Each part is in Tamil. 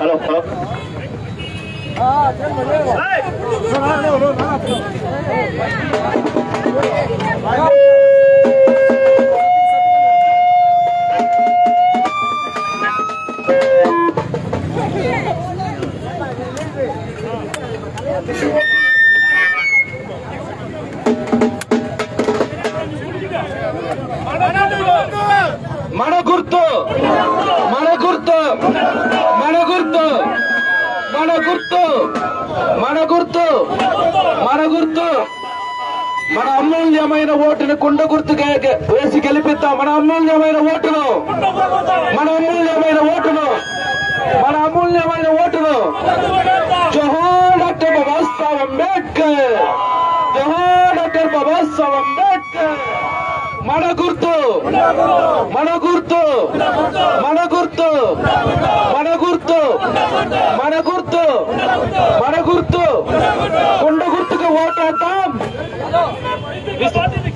Hello, hello. మనగుర్తు మనగుర్తు మనగుర్తు మనగుర్తు మనగుర్తు మనగుర్తు మన అమూల్యమైన ఓటును కుండ గుర్తుగా వేసి గెలిపిద్దాం. మన అమూల్యమైన ఓటును మన అమూల్యమైన ఓటును మన అమూల్యమైన ఓటును. జోహార్ డాక్టర్ బాబాసాహెబ్ అంబేద్కర్, జోహార్ డాక్టర్ బాబాసాహెబ్ అంబేద్కర్. మన గుర్తు మన గుర్తు మన గుర్తు మన గుర్తు మన గుర్తు మన గుర్తు. కుండ గుర్తుకు ఓటేద్దాం,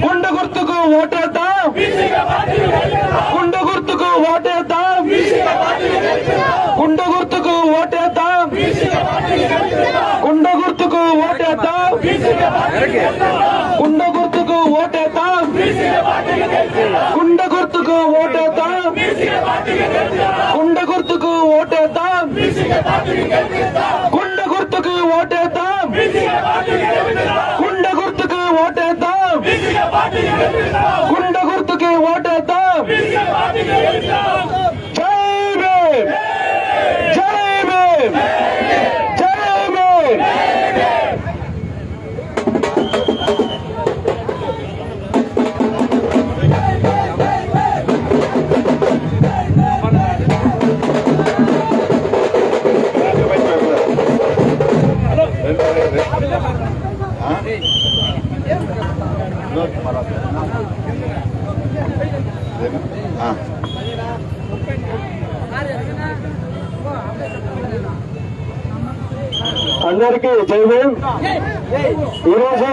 కుండ గుర్తుకు ఓటేద్దాం, కుండ గుర్తుకు ఓటేద్దాం, కుండ గుర్తుకు ఓటేద్దాం, కుండ గుర్తుకు ఓటేద్దాం, కుండ గుర్తుకు ఓటేద్దాం, కుండ గుర్తుకు ఓటేద్దాం, కుండ గుర్తుకు ఓటేద్దాం, కుండ గుర్తుకు ఓటేద్దాం, కుండ గుర్తుకు ఓటేద్దాం, కుండ గుర్తుకి ఓటేద్దాం. జై భీమ్, జై భీమ్, జై భీమ్. అందరికీ జై భీమ్. ఈరోజు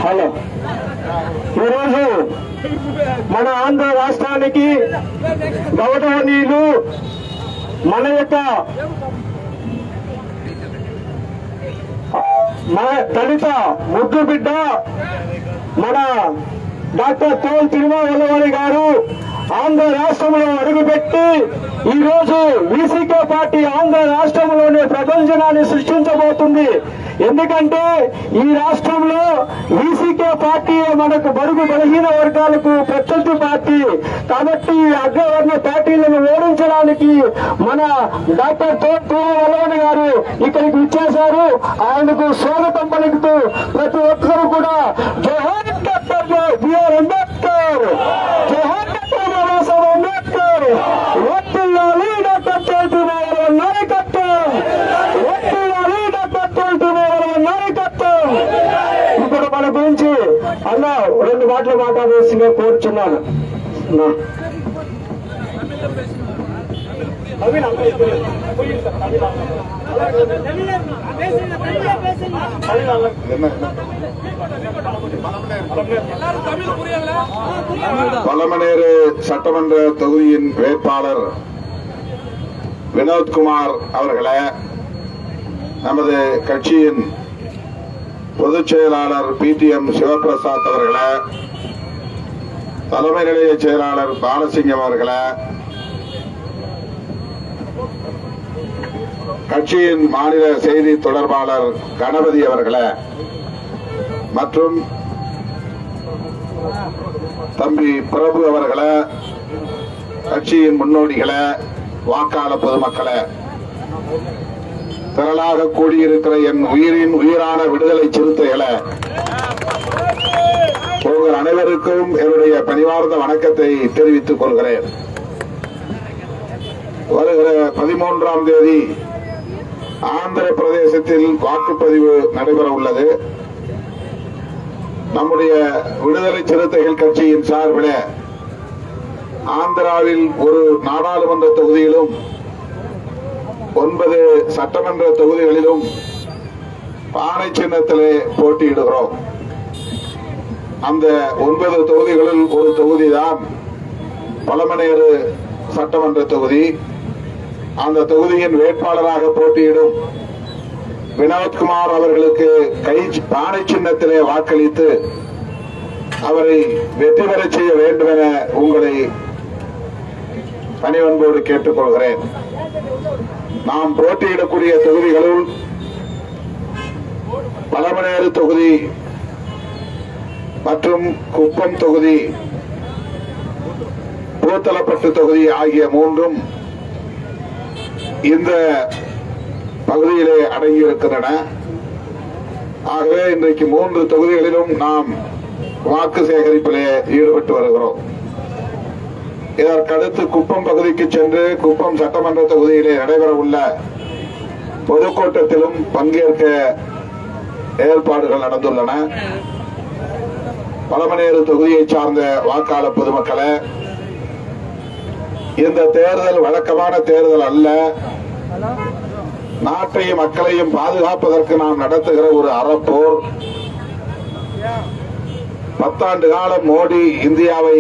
హలో ఈరోజు మన ఆంధ్ర రాష్ట్రానికి గౌరవనీయులు మన యొక్క మన దళిత ముద్దు బిడ్డ మన డాక్టర్ తోల్ తిరుమలవాణి గారు ఆంధ్ర రాష్ట్రంలో అడుగుపెట్టి ఈ రోజు వీసీకే పార్టీ ఆంధ్ర రాష్ట్రంలోనే ప్రపంచనాన్ని సృష్టించబోతుంది. ఎందుకంటే ఈ రాష్ట్రంలో వీసీకే పార్టీ మనకు బడుగు బలహీన వర్గాలకు ప్రత్యర్థి పార్టీ కాబట్టి ఈ అగ్రవర్ణ పార్టీలను ఓడించడానికి మన డాక్టర్ తోల్ తిరుమలవాణి గారు ఇక్కడికి ఇచ్చేశారు. ఆయనకు స్వాగతం పలుకుతూ ప్రతి ఒక్కరూ కూడా జోహార్ డాక్టర్ బిఆర్ అంబేద్కర్, జోహార్ డాక్టర్ బాబాసాహెబ్ అంబేద్కర్, వత్తిల్లాలి డాక్టర్ తోల్ తిరుమలవాణి నాయకత్వం, వత్తిల్లాలి డాక్టర్ తోల్ తిరుమలవాణి నాయకత్వం. ఇప్పుడు మన గురించి అన్న 2 మాటలు మాట్లాడాల్సిందిగా కోరుచున్నాను. பலமனேறு சட்டமன்ற தொகுதியின் வேட்பாளர் வினோத்குமார் அவர்களே, நமது கட்சியின் பொதுச் செயலாளர் PTM சிவபிரசாத் அவர்களே, தலைமை நிலைய செயலாளர் பாலசிங்கம் அவர்களே, கட்சியின் மாநில செய்தி தொடர்பாளர் கணபதி அவர்களே மற்றும் தம்பி பிரபு அவர்களே, கட்சியின் முன்னோடிகளே, வாக்காளர் பொதுமக்களே, திரளாக கூடியிருக்கிற என் உயிரின் உயிரான விடுதலை சிறுத்தைகளை, உங்கள் அனைவருக்கும் என்னுடைய பணிவார்ந்த வணக்கத்தை தெரிவித்துக் கொள்கிறேன். வருகிற 13ஆம் தேதி ஆந்திர பிரதேசத்தில் வாக்குப்பதிவு நடைபெற உள்ளது. நம்முடைய விடுதலை சிறுத்தைகள் கட்சியின் சார்பில் ஆந்திராவில் ஒரு நாடாளுமன்ற தொகுதியிலும் 9 சட்டமன்ற தொகுதிகளிலும் பானை சின்னத்திலே போட்டியிடுகிறோம். அந்த 9 தொகுதிகளில் ஒரு தொகுதிதான் பழமனேறு சட்டமன்ற தொகுதி. அந்த தொகுதியின் வேட்பாளராக போட்டியிடும் வினோத்குமார் அவர்களுக்கு பானை சின்னத்திலே வாக்களித்து அவரை வெற்றி பெற செய்ய வேண்டும் என உங்களை பணிவன்போடு கேட்டுக்கொள்கிறேன். நாம் போட்டியிடக்கூடிய தொகுதிகளுள் பழமனேறு தொகுதி மற்றும் குப்பம் தொகுதி, பூத்தலப்பட்டு தொகுதி ஆகிய 3ம் இந்த பகுதியிலே அடங்கியிருக்கின்றன. ஆகவே இன்றைக்கு 3 தொகுதிகளிலும் நாம் வாக்கு சேகரிப்பிலே ஈடுபட்டு வருகிறோம். இதற்கடுத்து குப்பம் பகுதிக்கு சென்று குப்பம் சட்டமன்ற தொகுதியிலே நடைபெற உள்ள பொதுக்கூட்டத்திலும் பங்கேற்க ஏற்பாடுகள் நடந்துள்ளன. பழமனேறு தொகுதியை சார்ந்த வாக்காளர் பொதுமக்களே, இந்த தேர்தல் வழக்கமான தேர்தல் அல்ல. நாட்டையும் மக்களையும் பாதுகாப்பதற்கு நாம் நடத்துகிற ஒரு அறப்போர். 10 ஆண்டு காலம் மோடி இந்தியாவை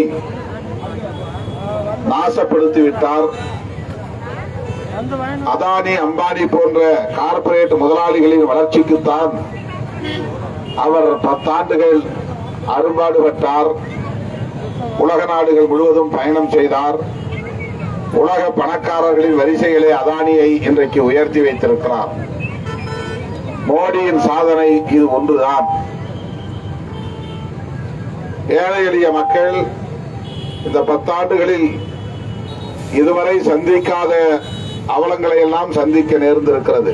நாசப்படுத்திவிட்டார். அதானி, அம்பானி போன்ற கார்ப்பரேட் முதலாளிகளின் வளர்ச்சிக்குத்தான் அவர் 10 ஆண்டுகள் அரும்பாடுபட்டார். உலக நாடுகள் முழுவதும் பயணம் செய்தார். உலக பணக்காரர்களின் வரிசையிலே அதானியை இன்றைக்கு உயர்த்தி வைத்திருக்கிறார். மோடியின் சாதனை இது ஒன்றுதான். ஏழை எளிய மக்கள் இந்த 10 ஆண்டுகளில் இதுவரை சந்திக்காத அவலங்களை எல்லாம் சந்திக்க நேர்ந்திருக்கிறது.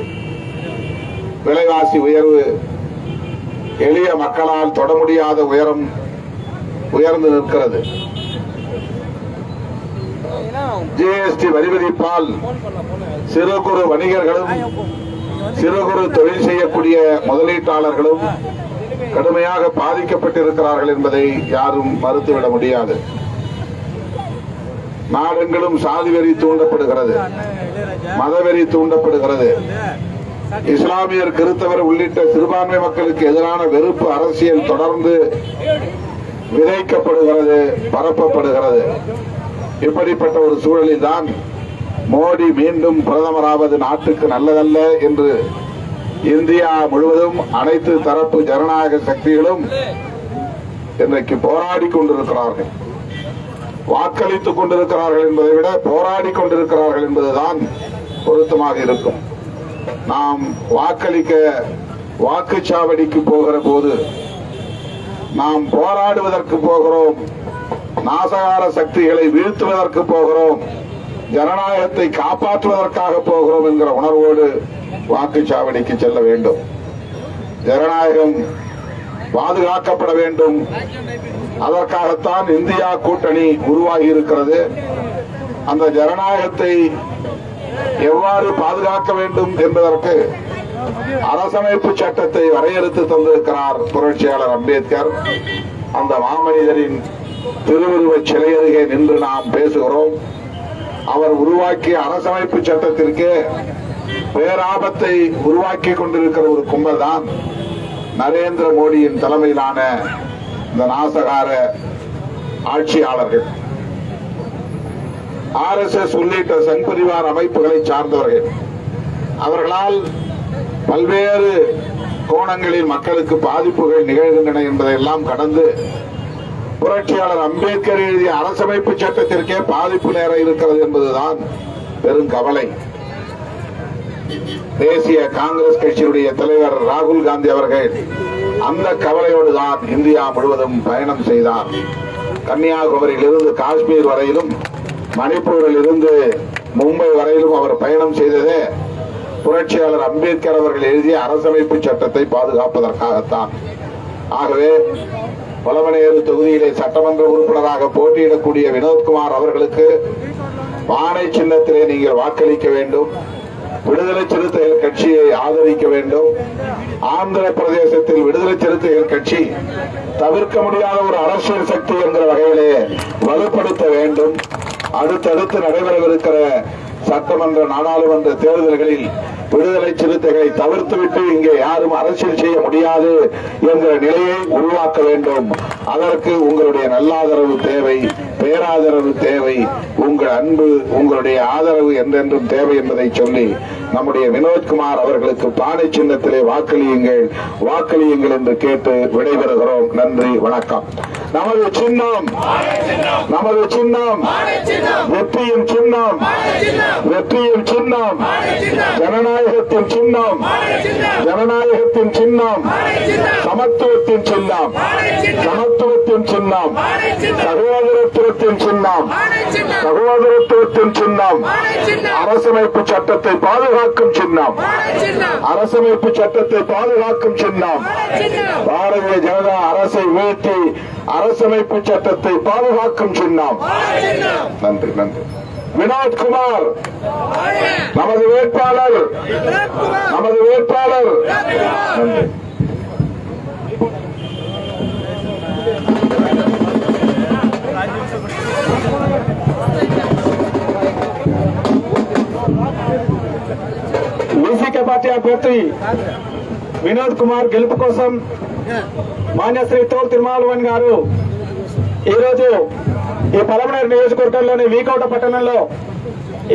விலைவாசி உயர்வு, எளிய மக்களால் தொட முடியாத உயரம் உயர்ந்து நிற்கிறது. ஜிஎஸ்டி வரி விதிப்பால் சிறு குறு வணிகர்களும் சிறு குறு தொழில் செய்யக்கூடிய முதலீட்டாளர்களும் கடுமையாக பாதிக்கப்பட்டிருக்கிறார்கள் என்பதை யாரும் மறுத்துவிட முடியாது. நாடெங்கிலும் சாதி வெறி தூண்டப்படுகிறது, மதவெறி தூண்டப்படுகிறது. இஸ்லாமியர், கிறிஸ்தவர் உள்ளிட்ட சிறுபான்மை மக்களுக்கு எதிரான வெறுப்பு அரசியல் தொடர்ந்து விதைக்கப்படுகிறது, பரப்பப்படுகிறது. இப்படிப்பட்ட ஒரு சூழலில் தான் மோடி மீண்டும் பிரதமராவது நாட்டுக்கு நல்லதல்ல என்று இந்தியா முழுவதும் அனைத்து தரப்பு ஜனநாயக சக்திகளும் இன்றைக்கு போராடி கொண்டிருக்கிறார்கள். வாக்களித்துக் கொண்டிருக்கிறார்கள் என்பதை விட போராடி கொண்டிருக்கிறார்கள் என்பதுதான் பொருத்தமாக இருக்கும். நாம் வாக்களிக்க வாக்குச்சாவடிக்கு போகிற போது நாம் போராடுவதற்கு போகிறோம், நாசகார சக்திகளை வீழ்த்துவதற்கு போகிறோம், ஜனநாயகத்தை காப்பாற்றுவதற்காக போகிறோம் என்கிற உணர்வோடு வாக்குச்சாவடிக்கு செல்ல வேண்டும். ஜனநாயகம் பாதுகாக்கப்பட வேண்டும். அதற்காகத்தான் இந்தியா கூட்டணி உருவாகி இருக்கிறது. அந்த ஜனநாயகத்தை எவ்வாறு பாதுகாக்க வேண்டும் என்பதற்கு அரசமைப்பு சட்டத்தை வரையறுத்து தந்திருக்கிறார் புரட்சியாளர் அம்பேத்கர். அந்த மாமனிதரின் திருவுருவச் சிலை அருகே நின்று நாம் பேசுகிறோம். அவர் உருவாக்கிய அரசமைப்பு சட்டத்திற்கு பேராபத்தை உருவாக்கி கொண்டிருக்கிற ஒரு கும்பல் தான் நரேந்திர மோடியின் தலைமையிலான இந்த நாசகார ஆட்சியாளர்கள். RSS உள்ளிட்ட சங் பரிவார் அமைப்புகளை சார்ந்தவர்கள். அவர்களால் பல்வேறு கோணங்களில் மக்களுக்கு பாதிப்புகள் நிகழ்கின்றன என்பதையெல்லாம் கடந்து புரட்சியாளர் அம்பேத்கர் எழுதிய அரசமைப்பு சட்டத்திற்கே பாதிப்பு நேர இருக்கிறது என்பதுதான் பெரும் கவலை. தேசிய காங்கிரஸ் கட்சியுடைய தலைவர் ராகுல் காந்தி அவர்கள் அந்த கவலையோடு தான் இந்தியா முழுவதும் பயணம் செய்தார். கன்னியாகுமரியில் இருந்து காஷ்மீர் வரையிலும், மணிப்பூரில் இருந்து மும்பை வரையிலும் அவர் பயணம் செய்ததே புரட்சியாளர் அம்பேத்கர் அவர்கள் எழுதிய அரசமைப்பு சட்டத்தை பாதுகாப்பதற்காகத்தான். ஆகவே பலமனேறு தொகுதியிலே சட்டமன்ற உறுப்பினராக போட்டியிடக்கூடிய வினோத்குமார் அவர்களுக்கு பானை சின்னத்திலே நீங்கள் வாக்களிக்க வேண்டும். விடுதலை சிறுத்தைகள் கட்சியை ஆதரிக்க வேண்டும். ஆந்திர பிரதேசத்தில் விடுதலை சிறுத்தைகள் கட்சி தவிர்க்க முடியாத ஒரு அரசியல் சக்தி என்கிற வகையிலே வலுப்படுத்த வேண்டும். அடுத்தடுத்து நடைபெறவிருக்கிற சட்டமன்ற நாடாளுமன்ற தேர்தல்களில் விடுதலை சிறுத்தைகளை தவிர்த்துவிட்டு இங்கே யாரும் அரசியல் செய்ய முடியாது என்கிற நிலையை உருவாக்க வேண்டும். அதற்கு உங்களுடைய நல்லாதரவு தேவை, பேராதரவு தேவை, உங்கள் அன்பு, உங்களுடைய ஆதரவு என்றென்றும் தேவை என்பதை சொல்லி நம்முடைய வினோத்குமார் அவர்களுக்கு பானை சின்னத்திலே வாக்களியுங்கள், வாக்களியுங்கள் என்று கேட்டு விடைபெறுகிறோம். நன்றி, வணக்கம். நமது சின்னம், நமது சின்னம் வெற்றியின் சின்னம், வெற்றியின் சின்னம், ஜனநாயகத்தின் சின்னம், ஜனநாயகத்தின் சின்னம், சமத்துவத்தின் சின்னம், சமத்துவத்தின் சின்னம், சகோதரத்துவத்தின் சின்னம், சகோதரத்துவத்தின் சின்னம், அரசமைப்பு சட்டத்தை பாதுகாக்கும் சின்னம், அரசமைப்பு சட்டத்தை பாதுகாக்கும் சின்னம், பாரதிய ஜனதா அரசை வீழ்த்தி அரசமைப்பு சட்டத்தை பாதுகாக்கும் சின்னம். நன்றி, நன்றி. வினோத்குமார் நமது வேட்பாளர், நமது வேட்பாளர். நன்றி. బీసీకే పార్టీ అభ్యర్థి వినోద్కుమార్ గెలుపు కోసం మాన్య శ్రీ తోల్ తిరుమాలవన్ గారు ఈరోజు ఈ పలమనేరు నియోజకవర్గంలోని వీకోట పట్టణంలో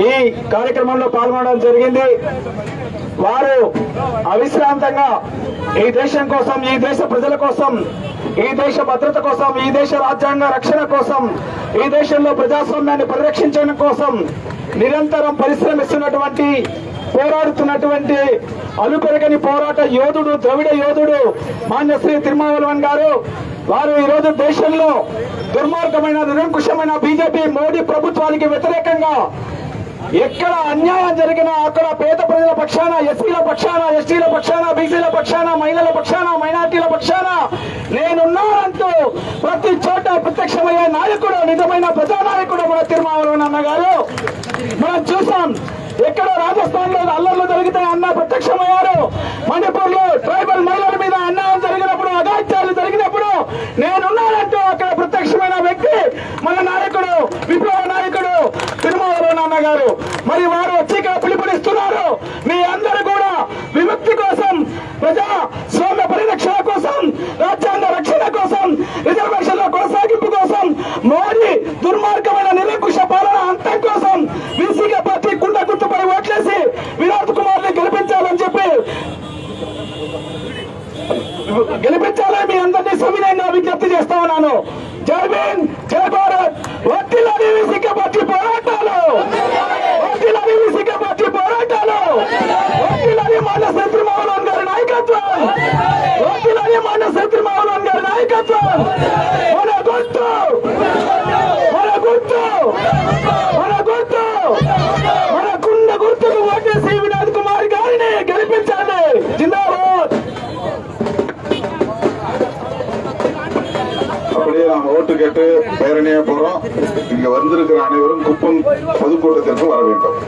ఈ కార్యక్రమంలో పాల్గొనడం జరిగింది. వారు అవిశ్రాంతంగా ఈ దేశం కోసం, ఈ దేశ ప్రజల కోసం, ఈ దేశ భద్రత కోసం, ఈ దేశ రాజ్యాంగ రక్షణ కోసం, ఈ దేశంలో ప్రజాస్వామ్యాన్ని పరిరక్షించడం కోసం నిరంతరం పరిశ్రమిస్తున్నటువంటి, పోరాడుతున్నటువంటి అలుపెరగని పోరాట యోధుడు, ద్రవిడ యోధుడు మాన్య శ్రీ తిరుమావలవన్ గారు. వారు ఈరోజు దేశంలో దుర్మార్గమైన, నిరంకుశమైన బీజేపీ మోడీ ప్రభుత్వానికి వ్యతిరేకంగా ఎక్కడ అన్యాయం జరిగినా అక్కడ పేద ప్రజల పక్షాన, ఎస్సీల పక్షాన, ఎస్టీల పక్షాన, బీసీల పక్షాన, మహిళల పక్షాన, మైనార్టీల పక్షాన నేనున్నానంటూ ప్రతి చోట ప్రత్యక్షమయ్యే నాయకుడు, నిజమైన ప్రజానాయకుడు మన తిరుమావలవన్ అన్న గారు. మనం చూసాం, ఎక్కడ రాజస్థాన్ లో అల్లర్లు జరిగితే అన్న ప్రత్యక్షమయ్యారు. మణిపూర్ లో ట్రైబల్ మహిళల మీద అన్యాయం జరిగినప్పుడు, అగాత్యాలు జరిగినప్పుడు నేనున్నానంటూ అక్కడ ప్రత్యక్షమైన వ్యక్తి మన నాయకుడు, విప్లవ నాయకుడు తిరుమావలవన్ అన్న గారు. మరి వారు వచ్చి ఇక్కడ పిలుపునిస్తున్నారు, మీ అందరూ కూడా విముక్తి కోసం, ప్రజా స్వామ్య పరిరక్షణ కోసం, రాజ్యాంగ రక్షణ కోసం, రిజర్వేషన్ల కొనసాగింపు కోసం, మోడీ దుర్మార్గమైన నిరంకుశ పాలన అంతం కోసం బీసీకే పార్టీ కుండ గుర్తుపై ఓట్లేసి వినోద్కుమార్ ని గెలిపించాలని చెప్పి గెలిపించాలని మీ అందరినీ సవినయంగా విజ్ఞప్తి చేస్తా ఉన్నాను. జై భీమ్, జై భారత్. వర్ధిల్లాలి బీసీకే పార్టీ పోరాటాలు, వర్ధిల్లాలి బీసీకే పార్టీ పోరాటాలు, వర్ధిల్లాలి మాన్య శ్రీ తిరుమావలవన్ గారి నాయకత్వం, వర్ధిల్లాలి మాన్య శ్రీ తిరుమావలవన్ గారి నాయకత్వం. మన గుర్తు, మన గుర్తు, మన గుర్తు, మన కుండ గుర్తుకు ఓటేసి వినోద్కుమార్ గారిని గెలిపించాలి. జిందాబాద్. அப்படியே நாம் ஓட்டு கேட்டு பேரணியா போறோம். இங்க வந்திருக்கிற அனைவரும் குப்பம் பொதுக்கூட்டத்திற்கு வர வேண்டும்.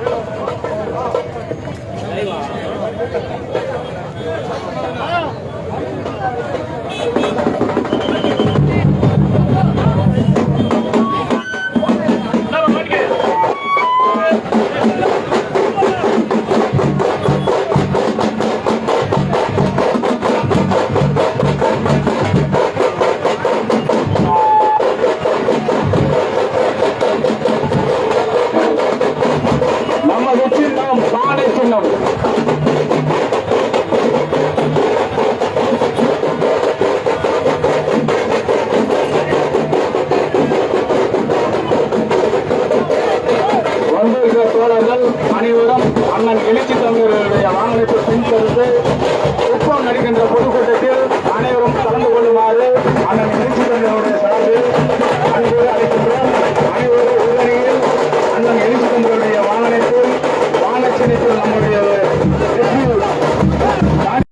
அனைவரும் அண்ணன் எழுச்சி தமிழர்களுடைய வாகனத்தை பின்தொடர்ந்து குப்பம் நடிக்கின்ற பொதுக்கூட்டத்தில் அனைவரும் கலந்து கொள்ளுமாறு அண்ணன்